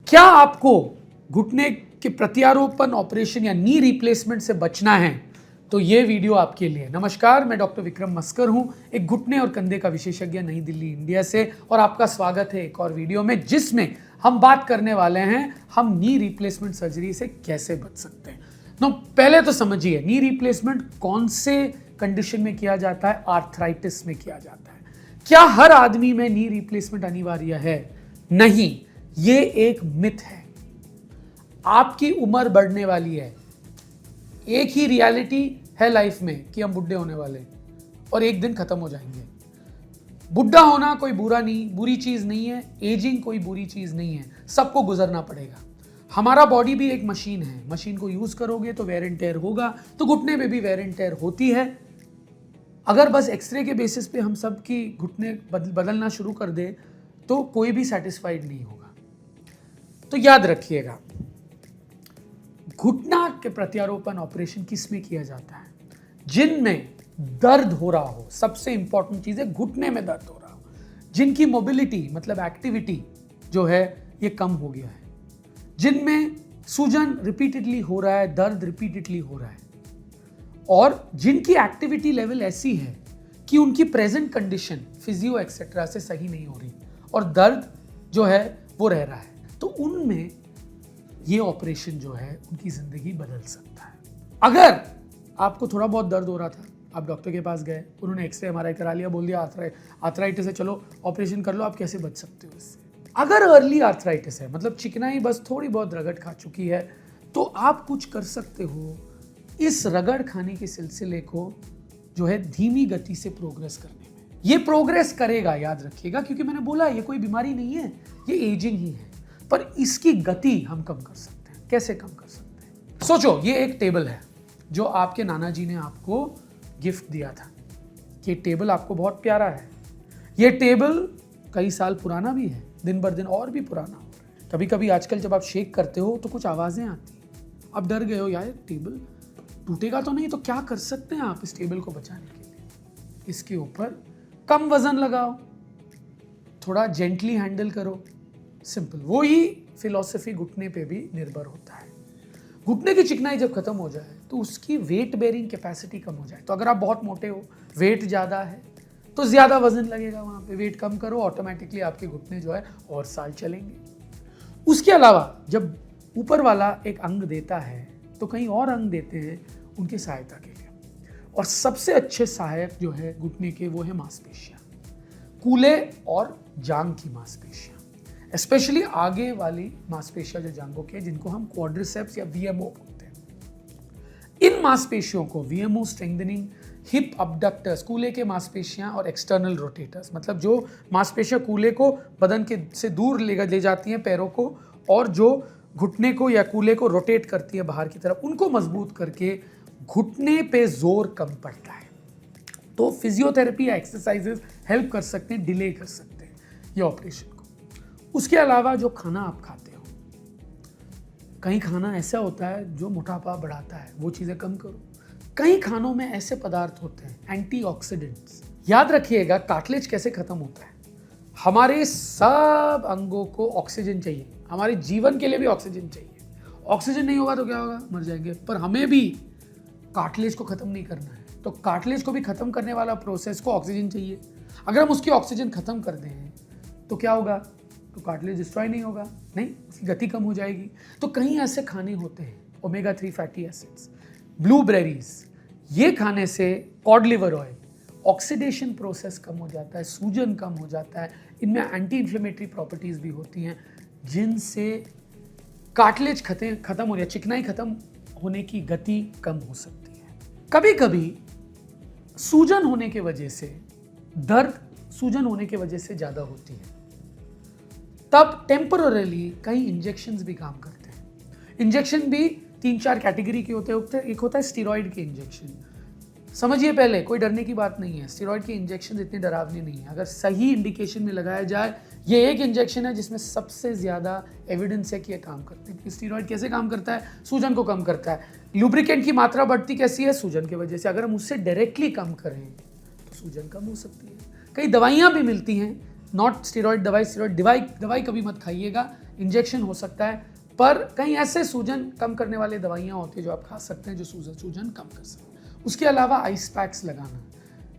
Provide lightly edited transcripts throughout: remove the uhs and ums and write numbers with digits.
क्या आपको घुटने के प्रत्यारोपण ऑपरेशन या नी रिप्लेसमेंट से बचना है तो ये वीडियो आपके लिए। नमस्कार, मैं डॉक्टर विक्रम मस्कर हूं, एक घुटने और कंधे का विशेषज्ञ नई दिल्ली इंडिया से, और आपका स्वागत है एक और वीडियो में जिसमें हम बात करने वाले हैं हम नी रिप्लेसमेंट सर्जरी से कैसे बच सकते हैं। पहले तो समझिए नी रिप्लेसमेंट कौन से कंडीशन में किया जाता है। आर्थराइटिस में किया जाता है। क्या हर आदमी में नी रिप्लेसमेंट अनिवार्य है? नहीं, ये एक मिथ है। आपकी उम्र बढ़ने वाली है, एक ही रियलिटी है लाइफ में कि हम बुढ़े होने वाले और एक दिन खत्म हो जाएंगे। बुढ़ा होना कोई बुरी चीज नहीं है, एजिंग कोई बुरी चीज नहीं है, सबको गुजरना पड़ेगा। हमारा बॉडी भी एक मशीन है, मशीन को यूज करोगे तो वेयर एंड टेयर होगा, तो घुटने पे भी वेयर एंड टेयर होती है। अगर बस एक्सरे के बेसिस पे हम सब की घुटने बदलना शुरू कर दे तो कोई भी सेटिस्फाइड नहीं होगा। तो याद रखिएगा, घुटना के प्रत्यारोपण ऑपरेशन किस में किया जाता है? जिनमें दर्द हो रहा हो। सबसे इंपॉर्टेंट चीज है घुटने में दर्द हो रहा हो, जिनकी मोबिलिटी मतलब एक्टिविटी जो है ये कम हो गया है, जिनमें सूजन रिपीटेडली हो रहा है, दर्द रिपीटेडली हो रहा है, और जिनकी एक्टिविटी लेवल ऐसी है कि उनकी प्रेजेंट कंडीशन फिजियो एक्सेट्रा से सही नहीं हो रही और दर्द जो है वो रह रहा है, तो उनमें ये ऑपरेशन जो है उनकी जिंदगी बदल सकता है। अगर आपको थोड़ा बहुत दर्द हो रहा था, आप डॉक्टर के पास गए, उन्होंने एक्सरे एमआरआई करा लिया, बोल दिया आर्थराइटिस है, चलो ऑपरेशन कर लो, आप कैसे बच सकते हो इससे? अगर अर्ली आर्थराइटिस है, मतलब चिकनाई बस थोड़ी बहुत रगड़ खा चुकी है, तो आप कुछ कर सकते हो इस रगड़ खाने के सिलसिले को जो है धीमी गति से प्रोग्रेस करने में। ये प्रोग्रेस करेगा, याद रखिएगा, क्योंकि मैंने बोला ये कोई बीमारी नहीं है, ये एजिंग ही है, पर इसकी गति हम कम कर सकते हैं। कैसे कम कर सकते हैं? सोचो, ये एक टेबल है जो आपके नाना जी ने आपको गिफ्ट दिया था। ये टेबल आपको बहुत प्यारा है। ये टेबल कई साल पुराना भी है, दिन बर दिन और भी पुराना हो रहा है। कभी कभी आजकल जब आप शेक करते हो तो कुछ आवाजें आती हैं, आप डर गए हो यार टेबल टूटेगा तो नहीं, तो क्या कर सकते हैं आप इस टेबल को बचाने के लिए? इसके ऊपर कम वजन लगाओ, थोड़ा जेंटली हैंडल करो, सिंपल। वो ही फिलॉसफी घुटने पे भी निर्भर होता है। घुटने की चिकनाई जब खत्म हो जाए तो उसकी वेट बेयरिंग कैपेसिटी कम हो जाए। तो अगर आप बहुत मोटे हो, वेट ज़्यादा है, तो ज़्यादा वजन लगेगा वहाँ पे। वेट कम करो, ऑटोमेटिकली आपके घुटने जो है और साल चलेंगे। उसके अलावा जब ऊपर वाला एक अंग देता है तो कई और अंग देते हैं उनकी सहायता के लिए, और सबसे अच्छे सहायक जो है घुटने के वो है मांसपेशियाँ, कूल्हे और जांघ की मांसपेशियाँ, स्पेशली आगे वाली मांसपेशियाँ जो जांघों के, जिनको हम क्वाड्रिसेप्स या वीएमओ बोलते हैं। इन मांसपेशियों को वीएमओ स्ट्रेंथनिंग, हिप अबडक्टर्स कूल्हे के मांसपेशियाँ, और एक्सटर्नल रोटेटर्स मतलब जो मांसपेशियाँ कूल्हे को बदन के से दूर ले जाती हैं पैरों को, और जो घुटने को या कूल्हे को रोटेट करती है बाहर की तरफ, उनको मजबूत करके घुटने पे जोर कम पड़ता है। तो फिजियोथेरेपी या एक्सरसाइजेस हेल्प कर सकते हैं, डिले कर सकते हैं ये ऑपरेशन को। उसके अलावा जो खाना आप खाते हो, कई खाना ऐसा होता है जो मोटापा बढ़ाता है, वो चीज़ें कम करो। कई खानों में ऐसे पदार्थ होते हैं एंटीऑक्सीडेंट्स। याद रखिएगा, कार्टिलेज कैसे खत्म होता है? हमारे सब अंगों को ऑक्सीजन चाहिए, हमारे जीवन के लिए भी ऑक्सीजन चाहिए। ऑक्सीजन नहीं होगा तो क्या होगा? मर जाएंगे। पर हमें भी कार्टिलेज को खत्म नहीं करना है, तो कार्टिलेज को भी खत्म करने वाला प्रोसेस को ऑक्सीजन चाहिए। अगर हम उसकी ऑक्सीजन खत्म कर दें तो क्या होगा? तो कार्टिलेज डिस्ट्रॉय नहीं होगा, नहीं, उसकी गति कम हो जाएगी। तो कई ऐसे खाने होते हैं, ओमेगा 3 फैटी एसिड्स, ब्लूबेरीज, ये खाने से cod liver oil, oxidation process कम हो जाता है, सूजन कम हो जाता है। इनमें एंटी इन्फ्लेमेटरी प्रॉपर्टीज भी होती हैं जिनसे कार्टिलेज खत्म हो जाए, चिकनाई खत्म होने की गति कम हो सकती है। कभी कभी सूजन होने के वजह से दर्द सूजन होने के वजह से ज्यादा होती है, तब टेम्पररीली कई इंजेक्शंस भी काम करते हैं। इंजेक्शन भी 3-4 कैटेगरी के होते हैं। एक होता है स्टेरॉइड के इंजेक्शन। समझिए, पहले कोई डरने की बात नहीं है, स्टेरॉइड के इंजेक्शन इतने डरावने नहीं है अगर सही इंडिकेशन में लगाया जाए। ये एक इंजेक्शन है जिसमें सबसे ज़्यादा एविडेंस है कि ये काम करते हैं। स्टेरॉइड कैसे काम करता है? सूजन को कम करता है। लुब्रिकेंट की मात्रा बढ़ती कैसी है? सूजन की वजह से। अगर हम उससे डायरेक्टली कम करें तो सूजन कम हो सकती है। कई दवाइयाँ भी मिलती हैं, नॉट स्टेरॉइड दवाई, स्टेरॉइड दवाई कभी मत खाइएगा, इंजेक्शन हो सकता है, पर कहीं ऐसे सूजन कम करने वाली दवाइयाँ होती है जो आप खा सकते हैं जो सूजन कम कर सकते हैं। उसके अलावा आइस पैक्स लगाना,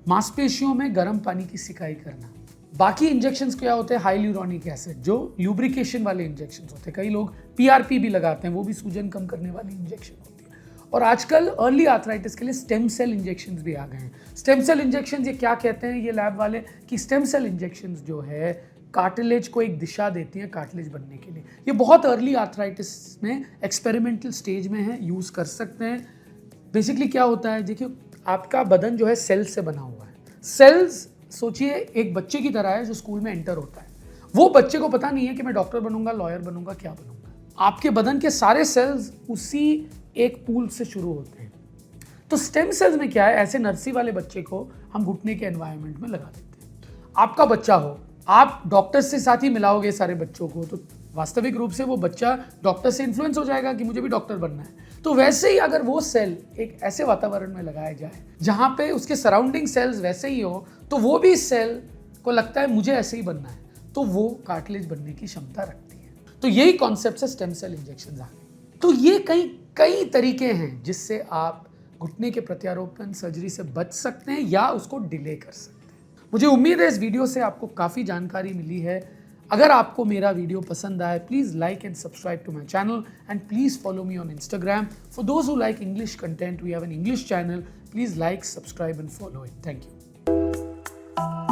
मांसपेशियों में गर्म पानी की सिकाई करना। बाकी इंजेक्शंस क्या होते हैं, हाइल्यूरोनिक एसिड जो ल्यूब्रिकेशन वाले इंजेक्शंस होते हैं, कई लोग पीआरपी भी लगाते हैं, वो भी सूजन कम करने वाली इंजेक्शन होती है। और आजकल अर्ली आर्थराइटिस के लिए स्टेम सेल इंजेक्शंस भी आ गए हैं। स्टेम सेल इंजेक्शंस ये क्या कहते हैं ये लैब वाले, कि स्टेम सेल इंजेक्शंस जो है कार्टिलेज को एक दिशा देती हैं कार्टिलेज बनने के लिए। ये बहुत अर्ली आर्थराइटिस में एक्सपेरिमेंटल स्टेज में है, यूज़ कर सकते हैं। बेसिकली क्या होता है, देखिए आपका बदन जो है सेल से बना हुआ है। सेल्स सोचिए एक बच्चे की तरह है जो स्कूल में एंटर होता है। वो बच्चे को पता नहीं है कि मैं डॉक्टर बनूंगा, लॉयर बनूंगा, क्या बनूंगा। आपके बदन के सारे सेल्स उसी एक पूल से शुरू होते हैं। तो स्टेम सेल्स में क्या है, ऐसे नर्सरी वाले बच्चे को हम घुटने के एनवायरनमेंट में लगा देते हैं। आपका बच्चा हो, आप डॉक्टर से साथ ही मिलाओगे सारे बच्चों को, तो वास्तविक रूप से वो बच्चा डॉक्टर से इन्फ्लुएंस हो जाएगा कि मुझे भी डॉक्टर बनना है। तो वैसे ही अगर वो सेल एक ऐसे वातावरण में लगाया जाए जहाँ पे उसके सराउंडिंग सेल्स वैसे ही हो, तो वो भी सेल को लगता है मुझे ऐसे ही बनना है, तो वो कार्टिलेज बनने की क्षमता रखती है। तो यही कॉन्सेप्ट है स्टेम सेल इंजेक्शन आगे। तो ये कई तरीके हैं जिससे आप घुटने के प्रत्यारोपण सर्जरी से बच सकते हैं या उसको डिले कर सकते हैं। मुझे उम्मीद है इस वीडियो से आपको काफ़ी जानकारी मिली है। अगर आपको मेरा वीडियो पसंद आए, please like and subscribe to my channel and please follow me on Instagram. For those who like English content, we have an English channel. Please like, subscribe and follow it. Thank you.